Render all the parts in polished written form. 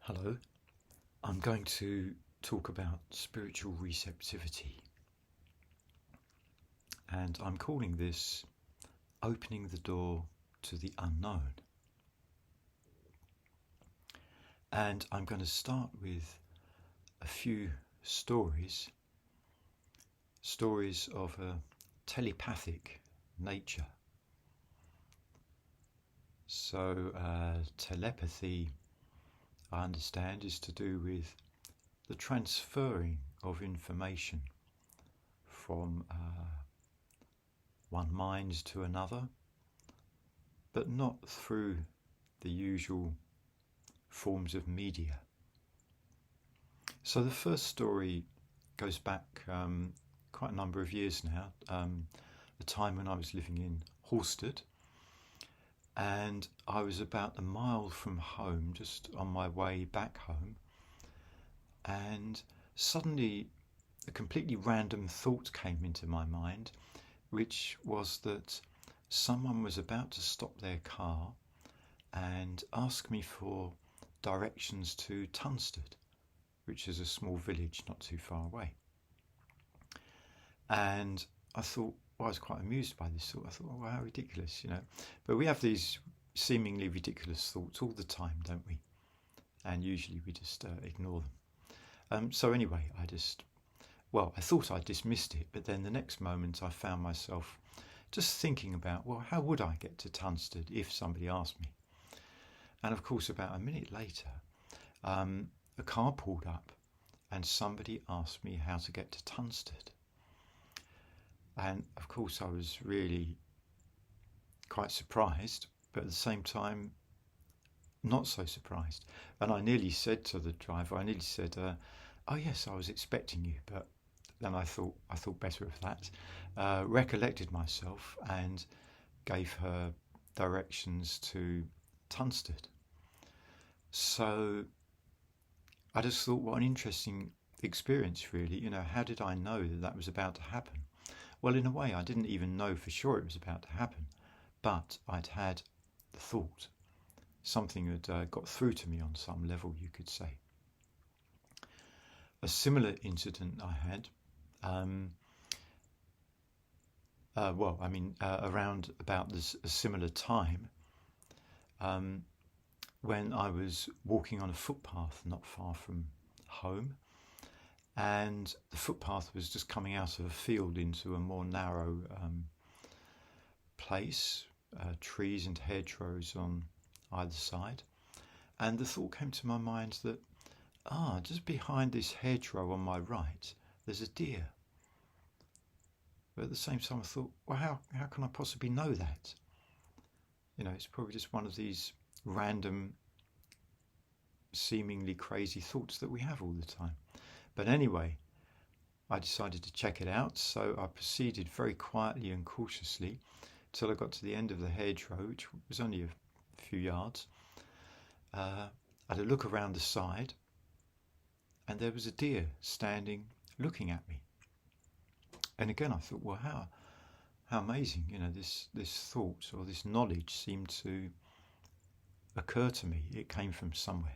Hello, I'm going to talk about spiritual receptivity, and I'm calling this opening the door to the unknown. And I'm going to start with a few stories of a telepathic nature. So telepathy, I understand, is to do with the transferring of information from one mind to another, but not through the usual forms of media. So the first story goes back quite a number of years now, the time when I was living in Halstead, and I was about a mile from home, just on my way back home, and suddenly a completely random thought came into my mind, which was that someone was about to stop their car and ask me for directions to Tunstead, which is a small village not too far away. And I thought, well, I was quite amused by this thought. I thought, oh, how ridiculous, you know. But we have these seemingly ridiculous thoughts all the time, don't we? And usually we just ignore them. So anyway, I thought I dismissed it, but then the next moment I found myself just thinking about, well, how would I get to Tunstead if somebody asked me? And of course, about a minute later, a car pulled up and somebody asked me how to get to Tunstead. And of course, I was really quite surprised, but at the same time, not so surprised. And I nearly said to the driver, oh yes, I was expecting you, but then I thought better of that, recollected myself and gave her directions to Tunstead. So I just thought, what an interesting experience, really. You know, how did I know that was about to happen? Well, in a way, I didn't even know for sure it was about to happen, but I'd had the thought. Something had got through to me on some level, you could say. A similar incident I had, around about a similar time, when I was walking on a footpath not far from home, and the footpath was just coming out of a field into a more narrow place, trees and hedgerows on either side. And the thought came to my mind that, just behind this hedgerow on my right, there's a deer. But at the same time I thought, well, how can I possibly know that? You know, it's probably just one of these random, seemingly crazy thoughts that we have all the time. But anyway, I decided to check it out, so I proceeded very quietly and cautiously till I got to the end of the hedgerow, which was only a few yards. I had a look around the side, and there was a deer standing looking at me. And again I thought, well, how amazing, you know, this thought or this knowledge seemed to occur to me. It came from somewhere.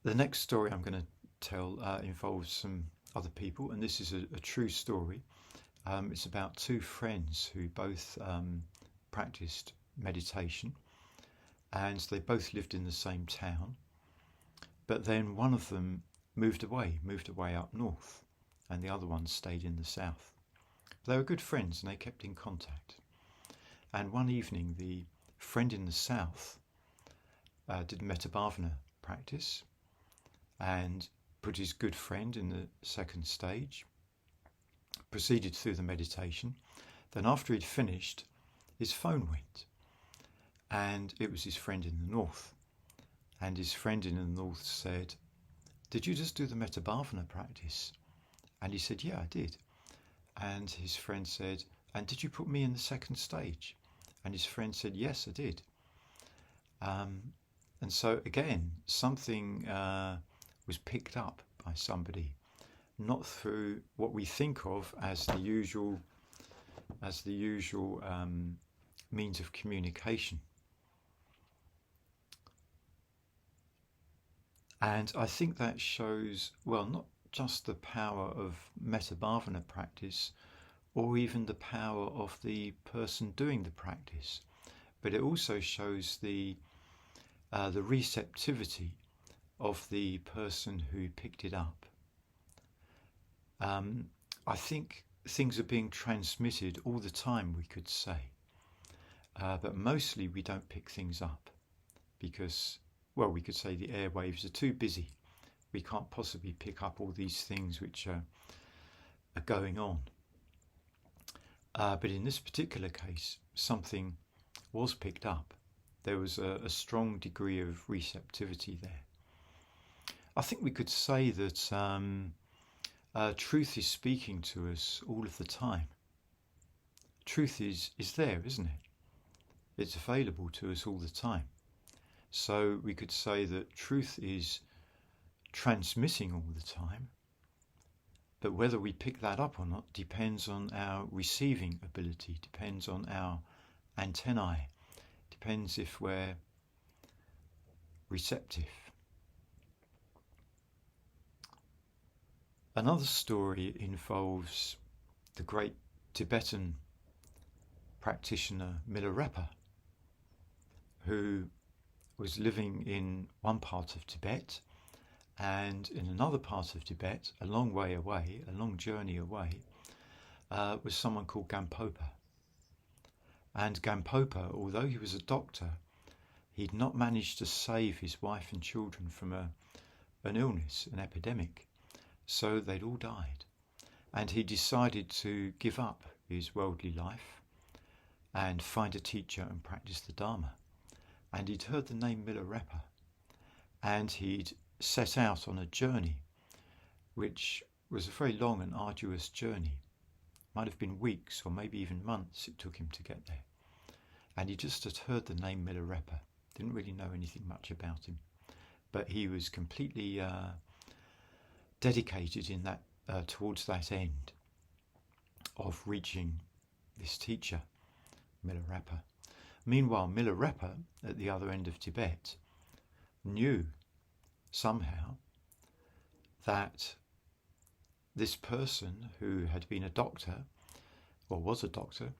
The next story I'm going to tell involves some other people, and this is a true story. It's about two friends who both practiced meditation, and they both lived in the same town, but then one of them moved away up north, and the other one stayed in the south. They were good friends and they kept in contact. And one evening the friend in the south did Bodhivajra practice and put his good friend in the second stage, proceeded through the meditation. Then after he'd finished, his phone went, and it was his friend in the north. And his friend in the north said, "Did you just do the Bodhivajra practice?" And he said, "Yeah, I did." And his friend said, "And did you put me in the second stage?" And his friend said, "Yes, I did." And so again, something was picked up by somebody, not through what we think of as the usual means of communication, And I think that shows, well, not just the power of metabhavana practice or even the power of the person doing the practice, but it also shows the receptivity of the person who picked it up. I think things are being transmitted all the time, we could say, but mostly we don't pick things up because, well, we could say the airwaves are too busy. We can't possibly pick up all these things which are going on. But in this particular case, something was picked up. There was a strong degree of receptivity there. I think we could say that truth is speaking to us all of the time. Truth is there, isn't it? It's available to us all the time. So we could say that truth is transmitting all the time, but whether we pick that up or not depends on our receiving ability, depends on our antennae, depends if we're receptive. Another story involves the great Tibetan practitioner Milarepa, who was living in one part of Tibet, and in another part of Tibet, a long way away, a long journey away, was someone called Gampopa. And Gampopa, although he was a doctor, he'd not managed to save his wife and children from an illness, an epidemic. So they'd all died. And he decided to give up his worldly life and find a teacher and practice the Dharma. And he'd heard the name Milarepa, and he'd set out on a journey, which was a very long and arduous journey. Might have been weeks or maybe even months it took him to get there. And he just had heard the name Milarepa, didn't really know anything much about him, but he was completely dedicated in that towards that end of reaching this teacher, Milarepa. Meanwhile, Milarepa, at the other end of Tibet, knew somehow that this person who had been a doctor, or was a doctor,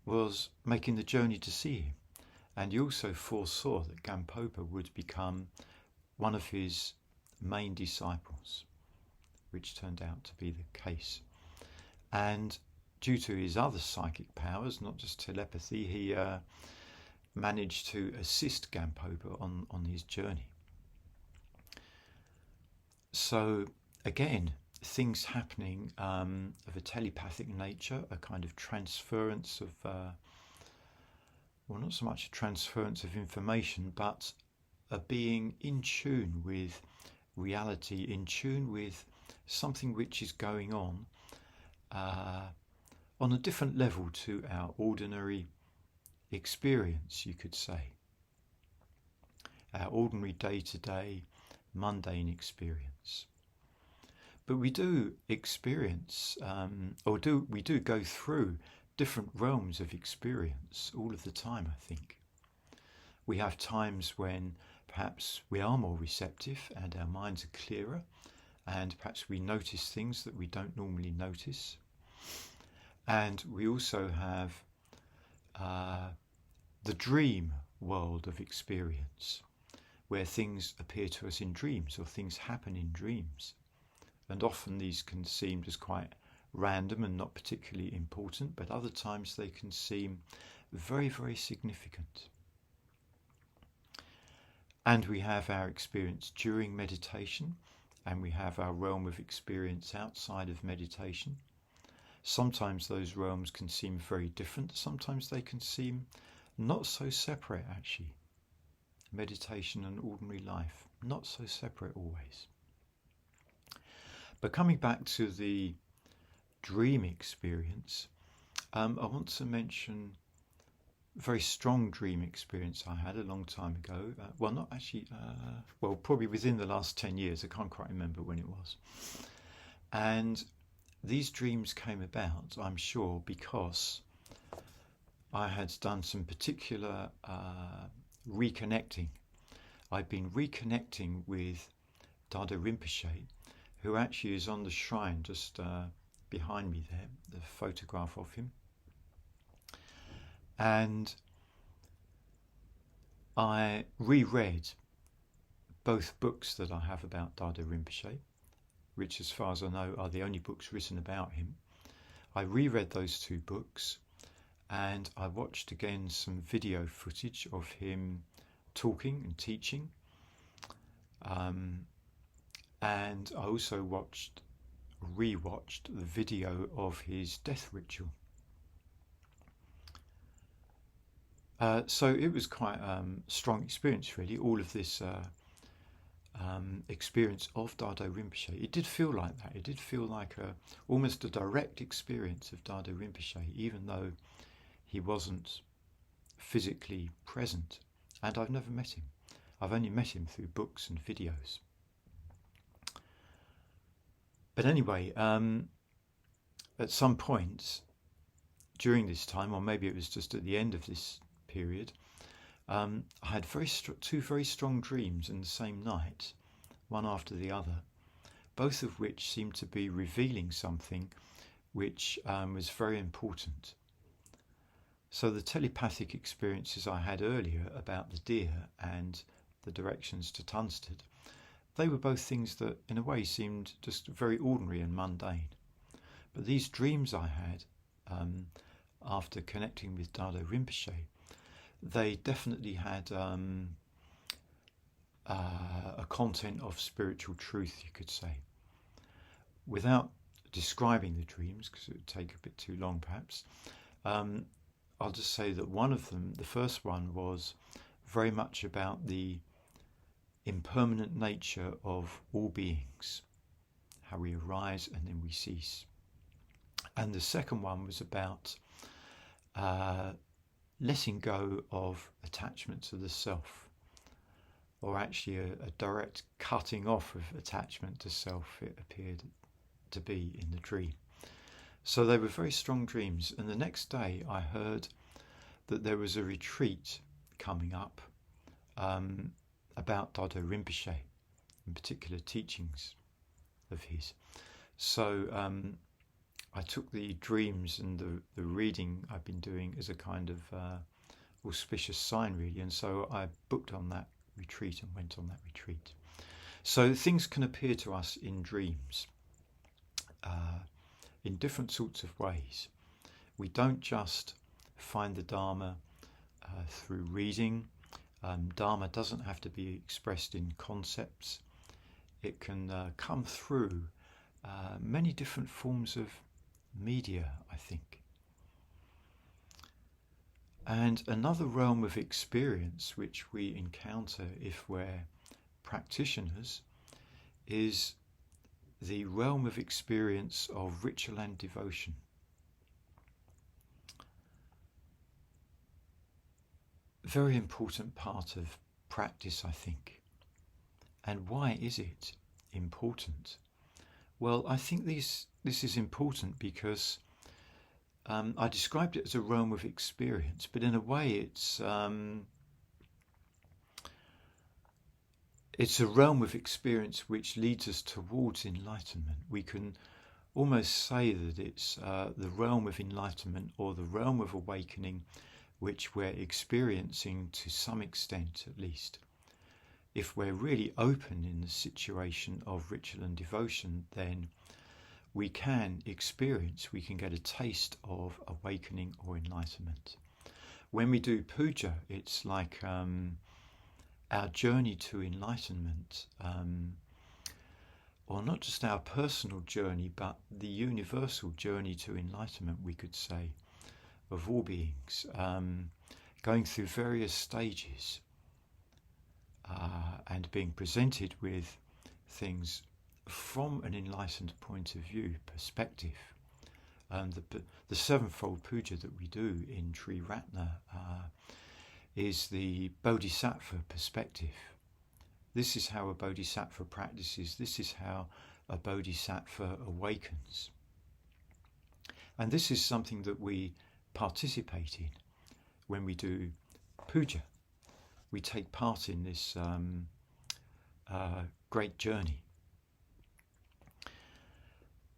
was making the journey to see him. And he also foresaw that Gampopa would become one of his main disciples, which turned out to be the case. And due to his other psychic powers, not just telepathy, he managed to assist Gampopa on his journey. So again, things happening of a telepathic nature, a kind of transference of, well, not so much a transference of information, but a being in tune with reality, in tune with something which is going on a different level to our ordinary experience, you could say. Our ordinary day-to-day mundane experience. But we do experience, we do go through different realms of experience all of the time, I think. We have times when perhaps we are more receptive and our minds are clearer, and perhaps we notice things that we don't normally notice. And we also have the dream world of experience, where things appear to us in dreams or things happen in dreams. And often these can seem just quite random and not particularly important, but other times they can seem very, very significant. And we have our experience during meditation, and we have our realm of experience outside of meditation. Sometimes those realms can seem very different, sometimes they can seem not so separate actually. Meditation and ordinary life, not so separate always. But coming back to the dream experience, I want to mention a very strong dream experience I had a long time ago. Probably within the last 10 years, I can't quite remember when it was. And these dreams came about, I'm sure, because I had done some particular reconnecting. I've been reconnecting with Dada Rinpoche, who actually is on the shrine just behind me there, the photograph of him. And I reread both books that I have about Dada Rinpoche, which as far as I know are the only books written about him. I reread those two books, and I watched again some video footage of him talking and teaching. And I also rewatched the video of his death ritual. So it was quite a strong experience, really, all of this experience of Dada Rinpoche. It did feel like that. It did feel like almost a direct experience of Dada Rinpoche, even though he wasn't physically present. And I've never met him. I've only met him through books and videos. But anyway, at some point during this time, or maybe it was just at the end of this period, I had two very strong dreams in the same night, one after the other, both of which seemed to be revealing something which was very important. So the telepathic experiences I had earlier about the deer and the directions to Tunstead, they were both things that in a way seemed just very ordinary and mundane. But these dreams I had after connecting with Dada Rinpoche, they definitely had a content of spiritual truth, you could say. Without describing the dreams, because it would take a bit too long perhaps, I'll just say that one of them, the first one, was very much about the impermanent nature of all beings, how we arise and then we cease. And the second one was about letting go of attachment to the self, or actually a direct cutting off of attachment to self, it appeared to be in the dream. So they were very strong dreams, and the next day I heard that there was a retreat coming up about Dada Rinpoche, in particular teachings of his. So I took the dreams and the reading I've been doing as a kind of auspicious sign, really, and so I booked on that retreat and went on that retreat. So things can appear to us in dreams in different sorts of ways. We don't just find the Dharma through reading. Dharma doesn't have to be expressed in concepts. It can come through many different forms of media, I think. And another realm of experience which we encounter if we're practitioners is the realm of experience of ritual and devotion. Very important part of practice, I think. And why is it important? Well, I think this is important because I described it as a realm of experience, but in a way it's a realm of experience which leads us towards enlightenment. We can almost say that it's the realm of enlightenment, or the realm of awakening, which we're experiencing to some extent at least. If we're really open in the situation of ritual and devotion, then we can get a taste of awakening or enlightenment. When we do puja, it's like our journey to enlightenment, or not just our personal journey, but the universal journey to enlightenment, we could say, of all beings, going through various stages and being presented with things from an enlightened point of view, perspective. The sevenfold puja that we do in Tri Ratna is the Bodhisattva perspective. This is how a Bodhisattva practices. This is how a Bodhisattva awakens. And this is something that we participate in when we do puja. we take part in this great journey.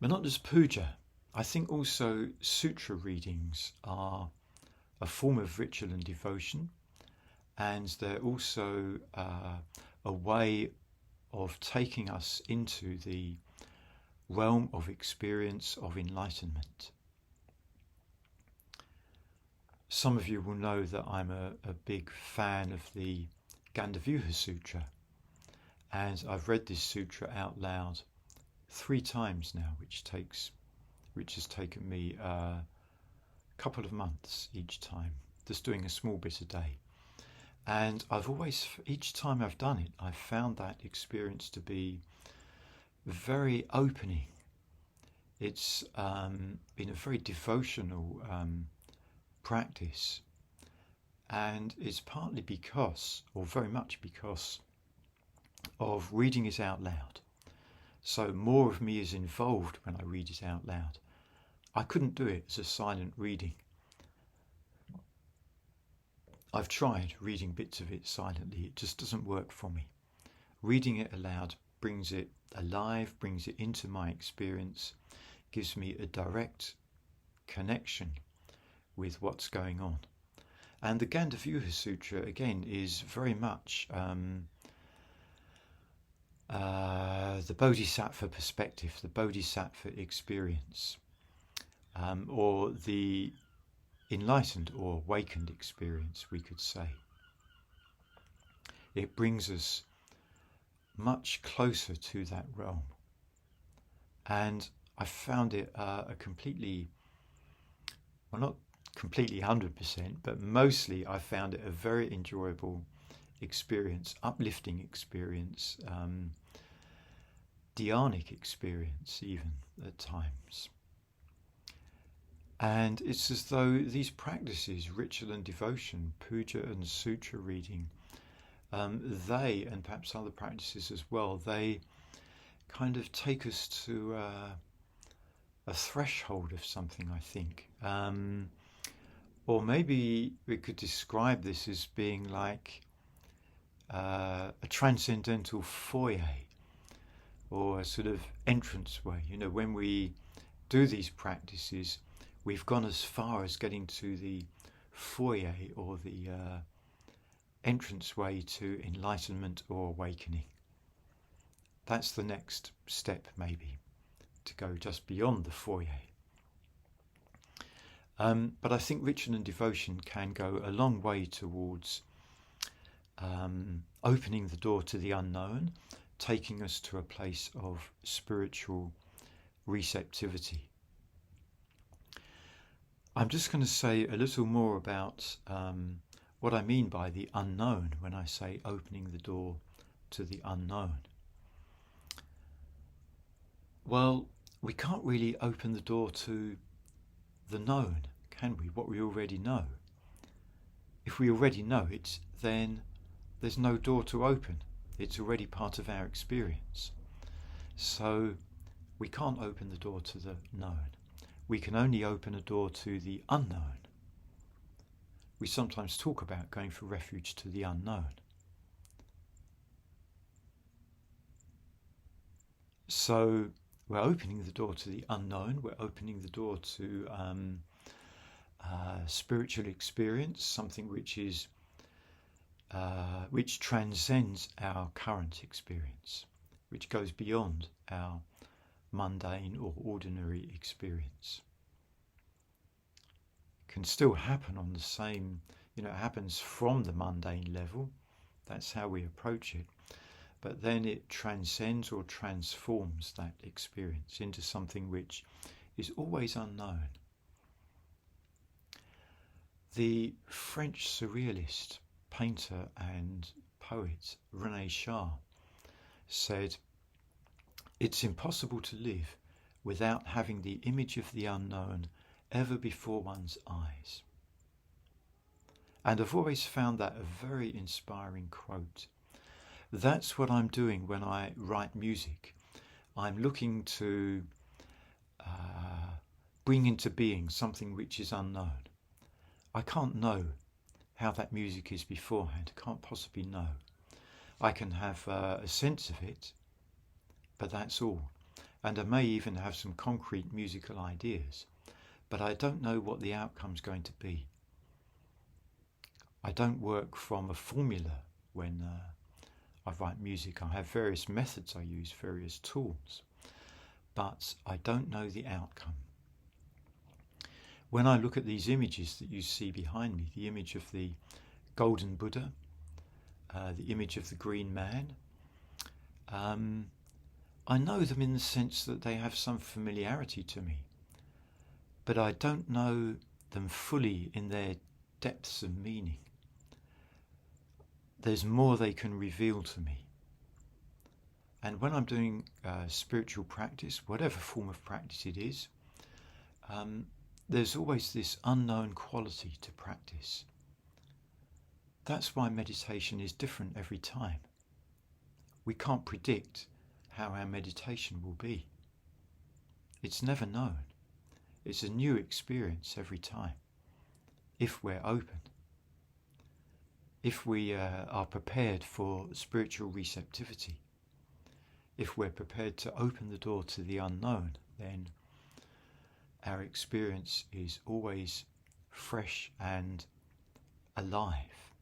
But not just puja. I think also sutra readings are a form of ritual and devotion, and they're also a way of taking us into the realm of experience of enlightenment. Some of you will know that I'm a big fan of the Bodhivajra Sutra, and I've read this sutra out loud 3 times now, which has taken me a couple of months each time, just doing a small bit a day. And each time I've done it, I've found that experience to be very opening. It's been a very devotional practice, and it's partly because, or very much because, of reading it out loud. So more of me is involved when I read it out loud. I couldn't do it as a silent reading. I've tried reading bits of it silently. It just doesn't work for me. Reading it aloud brings it alive, brings it into my experience, gives me a direct connection with what's going on. And the Bodhivajra Sutra, again, is very much the Bodhisattva perspective, the Bodhisattva experience, or the enlightened or awakened experience, we could say. It brings us much closer to that realm. And I found it a completely, well, not completely 100%, but mostly I found it a very enjoyable experience, uplifting experience, dhyanic experience even at times. And it's as though these practices, ritual and devotion, puja and sutra reading, they, and perhaps other practices as well, they kind of take us to a threshold of something, I think. Or maybe we could describe this as being like a transcendental foyer, or a sort of entranceway. You know, when we do these practices, we've gone as far as getting to the foyer, or the entranceway to enlightenment or awakening. That's the next step, maybe, to go just beyond the foyer. But I think ritual and devotion can go a long way towards opening the door to the unknown, taking us to a place of spiritual receptivity. I'm just going to say a little more about what I mean by the unknown when I say opening the door to the unknown. Well, we can't really open the door to the known, can we? What we already know. If we already know it, then there's no door to open. It's already part of our experience. So we can't open the door to the known. We can only open a door to the unknown. We sometimes talk about going for refuge to the unknown. So we're opening the door to the unknown. We're opening the door to spiritual experience, something which is which transcends our current experience, which goes beyond our mundane or ordinary experience. Can still happen on the same, it happens from the mundane level. That's how we approach it. But then it transcends or transforms that experience into something which is always unknown. The French surrealist, painter and poet René Char said, "It's impossible to live without having the image of the unknown ever before one's eyes." And I've always found that a very inspiring quote. That's what I'm doing when I write music. I'm looking to bring into being something which is unknown. I can't know how that music is beforehand. I can't possibly know. I can have a sense of it, but that's all. And I may even have some concrete musical ideas, but I don't know what the outcome's going to be. I don't work from a formula when I write music. I have various methods I use, various tools, but I don't know the outcome. When I look at these images that you see behind me, the image of the golden Buddha, the image of the green man, I know them in the sense that they have some familiarity to me, but I don't know them fully in their depths of meaning. There's more they can reveal to me. And when I'm doing spiritual practice, whatever form of practice it is, there's always this unknown quality to practice. That's why meditation is different every time. We can't predict how our meditation will be. It's never known. It's a new experience every time, if we're open. If we are prepared for spiritual receptivity, if we're prepared to open the door to the unknown, then our experience is always fresh and alive.